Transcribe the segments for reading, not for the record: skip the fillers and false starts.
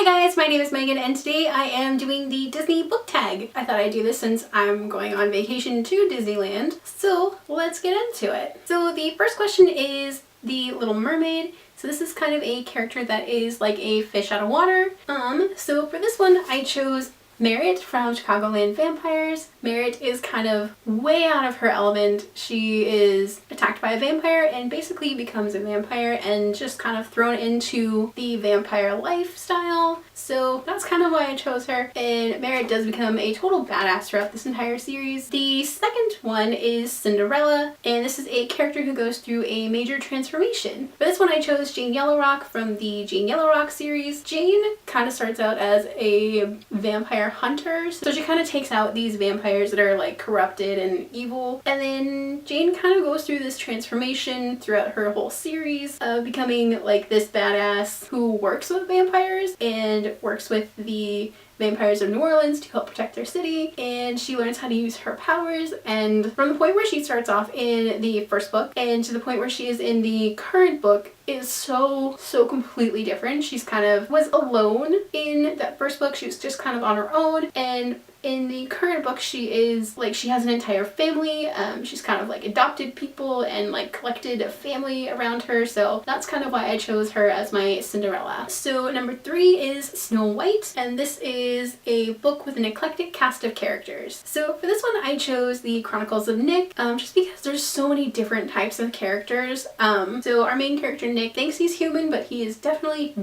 Hi guys, my name is Megan and today I am doing the Disney book tag. I thought I'd do this since I'm going on vacation to Disneyland, so let's get into it. So the first question is The Little Mermaid. So this is kind of a character that is like a fish out of water. So for this one I chose Merritt from Chicagoland Vampires. Merritt is kind of way out of her element. She is attacked by a vampire and basically becomes a vampire and just kind of thrown into the vampire lifestyle. So that's kind of why I chose her. And Merritt does become a total badass throughout this entire series. The second one is Cinderella, and this is a character who goes through a major transformation. For this one I chose Jane Yellowrock from the Jane Yellowrock series. Jane kind of starts out as a vampire hunter, so she kind of takes out these vampires that are like corrupted and evil, and then Jane kind of goes through this transformation throughout her whole series of becoming like this badass who works with vampires and works with the vampires of New Orleans to help protect their city, and she learns how to use her powers. And from the point where she starts off in the first book and to the point where she is in the current book is so completely different. She's kind of was alone in that first book. She was just kind of on her own, and in the current book she is like, she has an entire family. She's kind of like adopted people and like collected a family around her, so that's kind of why I chose her as my Cinderella. So number 3 is Snow White, and this is a book with an eclectic cast of characters. So for this one I chose the Chronicles of Nick, just because there's so many different types of characters. So our main character Nick thinks he's human, but he is definitely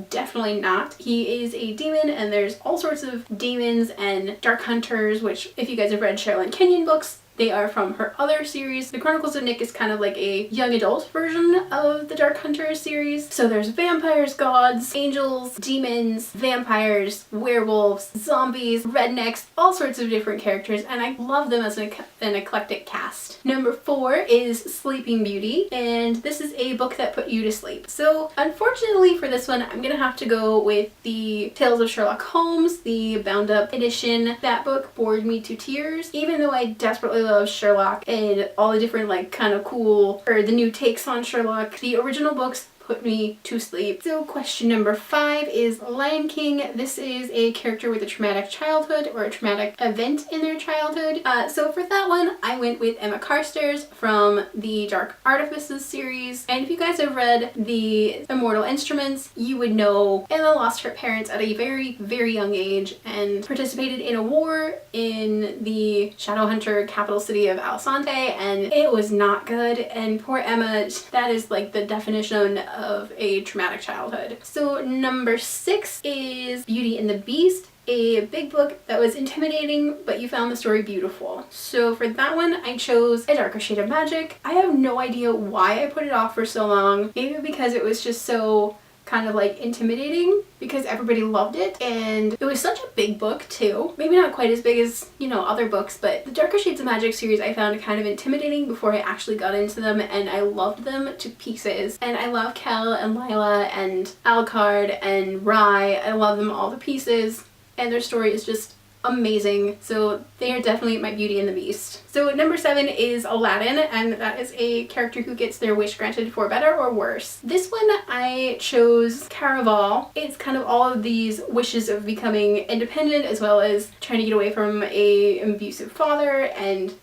not. He is a demon, and there's all sorts of demons and dark hunters, which if you guys have read Sherilyn Kenyon books, they are from her other series. The Chronicles of Nick is kind of like a young adult version of the Dark Hunters series. So there's vampires, gods, angels, demons, vampires, werewolves, zombies, rednecks, all sorts of different characters, and I love them as an eclectic cast. Number 4 is Sleeping Beauty, and this is a book that put you to sleep. So unfortunately for this one I'm gonna have to go with the Tales of Sherlock Holmes, the bound up edition. That book bored me to tears, even though I desperately love Sherlock and all the different like kind of cool or the new takes on Sherlock. The original books put me to sleep. So question number 5 is Lion King. This is a character with a traumatic childhood or a traumatic event in their childhood. So for that one I went with Emma Carstairs from the Dark Artifices series, and if you guys have read the Immortal Instruments you would know Emma lost her parents at a very young age and participated in a war in the Shadowhunter capital city of Alsante, and it was not good, and poor Emma, that is like the definition of a traumatic childhood. So number 6 is Beauty and the Beast, a big book that was intimidating but you found the story beautiful. So for that one I chose A Darker Shade of Magic. I have no idea why I put it off for so long. Maybe because it was just so kind of like intimidating because everybody loved it, and it was such a big book too. Maybe not quite as big as, you know, other books, but the Darker Shades of Magic series I found kind of intimidating before I actually got into them, and I loved them to pieces. And I love Kel and Lila and Alucard and Rye. I love them all to pieces, and their story is just amazing. So they are definitely my Beauty and the Beast. So number 7 is Aladdin, and that is a character who gets their wish granted for better or worse. This one I chose Caraval. It's kind of all of these wishes of becoming independent as well as trying to get away from an abusive father, and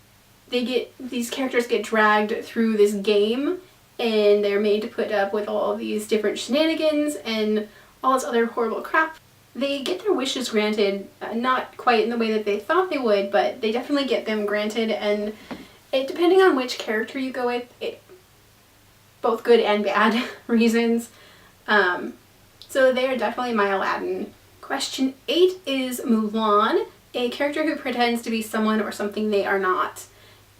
these characters get dragged through this game and they're made to put up with all of these different shenanigans and all this other horrible crap. They get their wishes granted, not quite in the way that they thought they would, but they definitely get them granted, and depending on which character you go with, both good and bad reasons. So they are definitely my Aladdin. Question 8 is Mulan, a character who pretends to be someone or something they are not.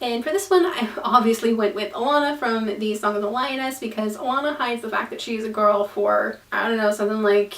And for this one I obviously went with Alana from the Song of the Lioness, because Alana hides the fact that she's a girl for, I don't know, something like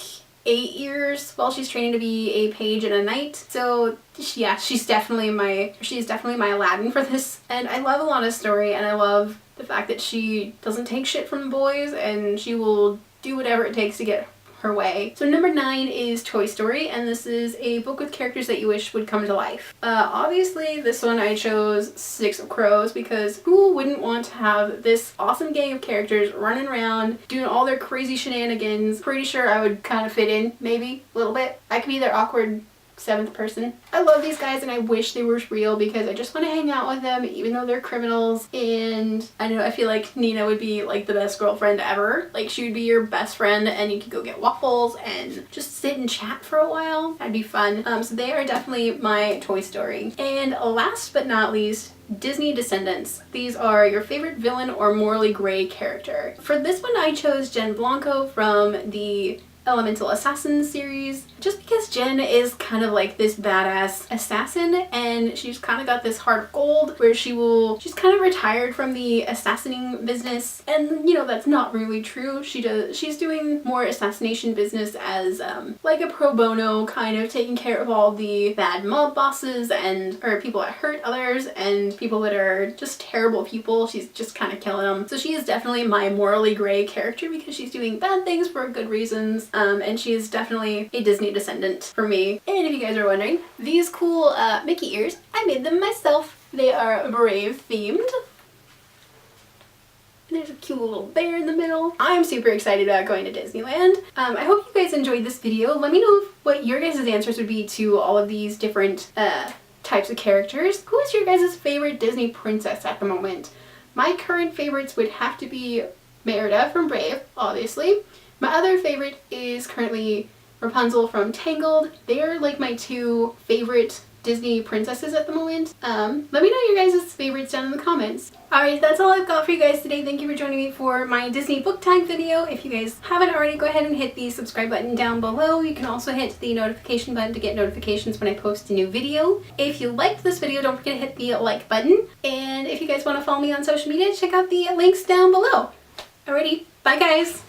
8 years while she's training to be a page and a knight. So yeah, she's definitely my Aladdin for this. And I love Alana's story, and I love the fact that she doesn't take shit from the boys and she will do whatever it takes to get her way. So number 9 is Toy Story, and this is a book with characters that you wish would come to life. Obviously this one I chose Six of Crows because who wouldn't want to have this awesome gang of characters running around doing all their crazy shenanigans. Pretty sure I would kind of fit in, maybe a little bit. I could be their awkward 7th person. I love these guys and I wish they were real because I just want to hang out with them even though they're criminals. And I don't know, I feel like Nina would be like the best girlfriend ever. Like she would be your best friend and you could go get waffles and just sit and chat for a while. That'd be fun. So they are definitely my Toy Story. And last but not least, Disney Descendants. These are your favorite villain or morally gray character. For this one I chose Jen Blanco from the Elemental Assassin series, just because Jen is kind of like this badass assassin and she's kind of got this heart of gold where she's kind of retired from the assassinating business, and you know that's not really true. She's doing more assassination business as like a pro bono, kind of taking care of all the bad mob bosses or people that hurt others and people that are just terrible people. She's just kind of killing them. So she is definitely my morally gray character because she's doing bad things for good reasons. And she is definitely a Disney descendant for me. And if you guys are wondering, these cool Mickey ears, I made them myself. They are Brave themed. And there's a cute little bear in the middle. I'm super excited about going to Disneyland. I hope you guys enjoyed this video. Let me know what your guys' answers would be to all of these different types of characters. Who is your guys' favorite Disney princess at the moment? My current favorites would have to be Merida from Brave, obviously. My other favorite is currently Rapunzel from Tangled. They are like my 2 favorite Disney princesses at the moment. Let me know your guys' favorites down in the comments. Alright, that's all I've got for you guys today. Thank you for joining me for my Disney book tag video. If you guys haven't already, go ahead and hit the subscribe button down below. You can also hit the notification button to get notifications when I post a new video. If you liked this video, don't forget to hit the like button. And if you guys want to follow me on social media, check out the links down below. Alrighty, bye guys!